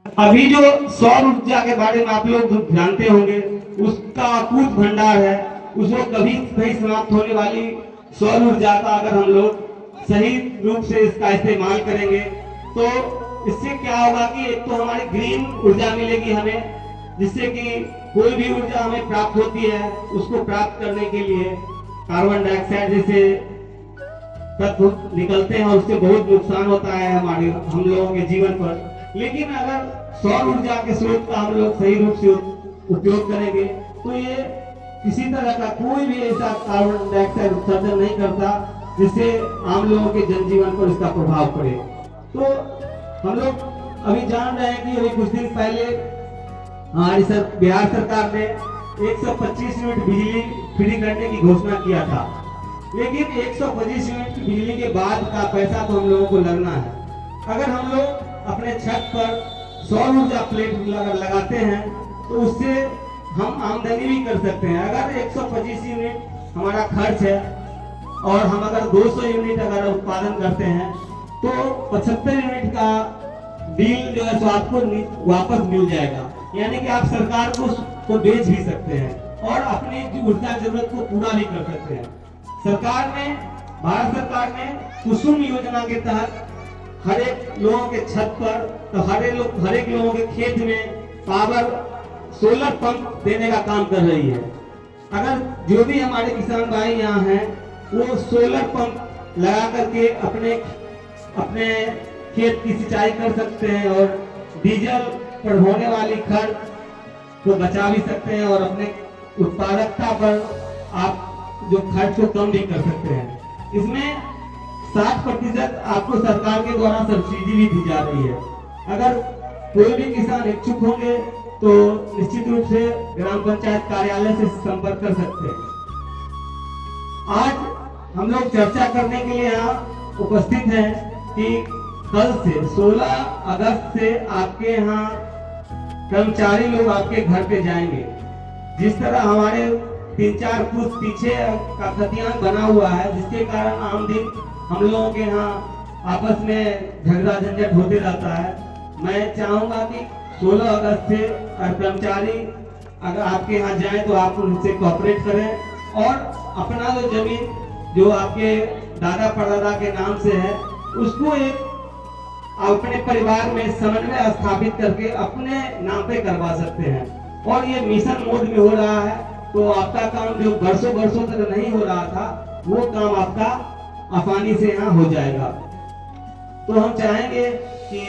अभी जो सौर ऊर्जा के बारे में आप लोग जानते होंगे, उसका अकूत भंडार है। उसको कभी नहीं समाप्त होने वाली सौर ऊर्जा का अगर हम लोग सही रूप से इसका इस्तेमाल करेंगे तो इससे क्या होगा कि एक तो हमारी ग्रीन ऊर्जा मिलेगी हमें, जिससे कि कोई भी ऊर्जा हमें प्राप्त होती है उसको प्राप्त करने के लिए कार्बन डाइऑक्साइड जैसे तत्व निकलते हैं और उससे बहुत नुकसान होता है हम लोगों के जीवन पर। लेकिन अगर सौर ऊर्जा के स्रोत का हम लोग सही रूप से उपयोग करेंगे तो ये किसी तरह का कोई भी ऐसा कार्बन डाइऑक्साइड उत्सर्जन नहीं करता जिससे आम लोगों के जनजीवन पर इसका प्रभाव पड़े। तो हम लोग अभी जान रहे हैं कि अभी कुछ दिन पहले हमारी बिहार सरकार ने 125 यूनिट बिजली फ्री करने की घोषणा किया था, लेकिन 125 यूनिट बिजली के बाद का पैसा तो हम लोगों को लगना है। अगर हम लोग अपने छत पर सौर ऊर्जा प्लेट लगाते हैं तो उससे हम आमदनी भी कर सकते हैं। अगर 125 यूनिट हमारा खर्च है और हम अगर 200 यूनिट अगर उत्पादन करते हैं तो 75 यूनिट का बिल जो है सो आपको वापस मिल जाएगा, यानी कि आप सरकार को बेच भी सकते हैं और अपनी ऊर्जा जरूरत को पूरा भी कर सकते हैं। भारत सरकार ने कुसुम योजना के तहत हर एक लोगों के छत पर तो हर एक लोगों के खेत में पावर सोलर पंप देने का काम कर रही है। अगर जो भी हमारे किसान भाई यहाँ हैं वो सोलर पंप लगा करके अपने खेत की सिंचाई कर सकते हैं और डीजल पर होने वाली खर्च को बचा भी सकते हैं और अपने उत्पादकता पर आप जो खर्च को कम भी कर सकते हैं। इसमें 60% आपको सरकार के द्वारा सब्सिडी भी दी जा रही है। अगर कोई भी किसान इच्छुक होंगे तो निश्चित रूप से ग्राम पंचायत कार्यालय से संपर्क कर सकते हैं। आज हम लोग चर्चा करने के लिए यहाँ उपस्थित हैं कि कल से 16 अगस्त से आपके यहाँ कर्मचारी लोग आपके घर पे जाएंगे। जिस तरह हमारे 3-4 फुट पीछे का खतियान बना हुआ है, जिसके कारण आम दिन हम लोगों के यहाँ आपस में झगड़ा झंझट होते रहता है। मैं चाहूंगा कि 16 अगस्त से कर्मचारी अगर आपके यहाँ जाए तो आप उनसे कोऑपरेट करें और अपना जो जमीन जो आपके दादा परदादा के नाम से है उसको एक अपने परिवार में समन्वय स्थापित करके अपने नाम पे करवा सकते हैं। और ये मिशन मोड में हो रहा है तो आपका काम जो वर्षों तक नहीं हो रहा था वो काम आपका आसानी से यहाँ हो जाएगा। तो हम चाहेंगे कि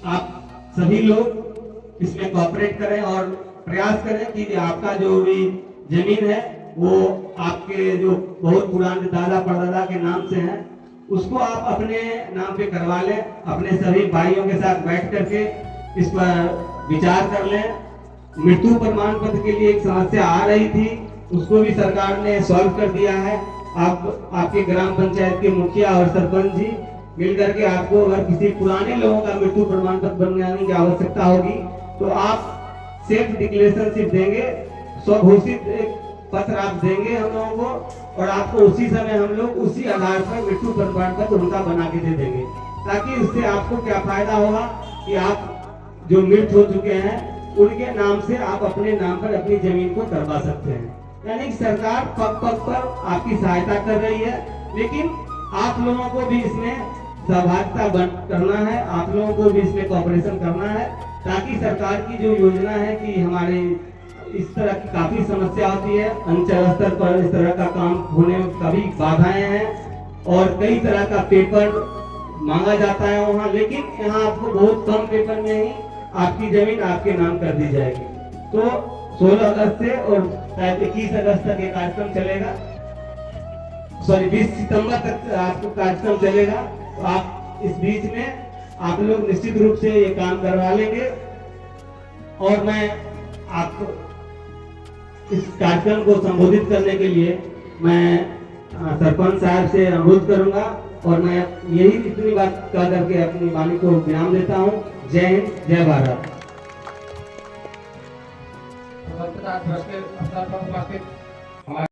आप सभी लोग इसमें कोऑपरेट करें और प्रयास करें कि आपका जो भी जमीन है वो आपके जो बहुत पुराने दादा परदादा के नाम से है उसको आप अपने नाम पे करवा लें। अपने सभी भाइयों के साथ बैठ करके इस पर विचार कर लें। मृत्यु प्रमाण पत्र के लिए एक समस्या आ रही थी, उसको भी सरकार ने सॉल्व कर दिया है। आपके ग्राम पंचायत के मुखिया और सरपंच जी मिलकर के आपको अगर किसी पुराने लोगों का मृत्यु प्रमाण पत्र बनवाने की आवश्यकता होगी तो आप सेल्फ डिक्लेरेशनशिप देंगे, स्वघोषित एक पत्र आप देंगे हम लोगों को और आपको उसी समय हम लोग उसी आधार पर मृत्यु प्रमाण पत्र उनका बना के दे देंगे, ताकि उससे आपको क्या फायदा होगा कि आप जो मृत हो चुके हैं उनके नाम से आप अपने नाम पर अपनी जमीन को करवा सकते हैं। यानी कि सरकार पग पर आपकी सहायता कर रही है, लेकिन आप लोगों को भी इसमें सहभागिता करना है, आप लोगों को भी इसमें कोऑपरेशन करना है, ताकि सरकार की जो योजना है कि हमारे इस तरह की काफी समस्या होती है, अंचल स्तर पर इस तरह का काम होने में कभी बाधाएं हैं और कई तरह का पेपर मांगा जाता है वहाँ, लेकिन यहाँ आपको बहुत कम पेपर में ही आपकी जमीन आपके नाम कर दी जाएगी। तो 16 अगस्त से और 21 अगस्त तक ये कार्यक्रम चलेगा, 20 सितंबर तक आपको कार्यक्रम चलेगा। तो आप इस बीच में आप लोग निश्चित रूप से ये काम करवा लेंगे और मैं आपको इस कार्यक्रम को संबोधित करने के लिए मैं सरपंच साहब से अनुरोध करूंगा और मैं यही इतनी बात कह करके अपनी वाणी को विराम देता हूँ। जय हिंद, जय भारत।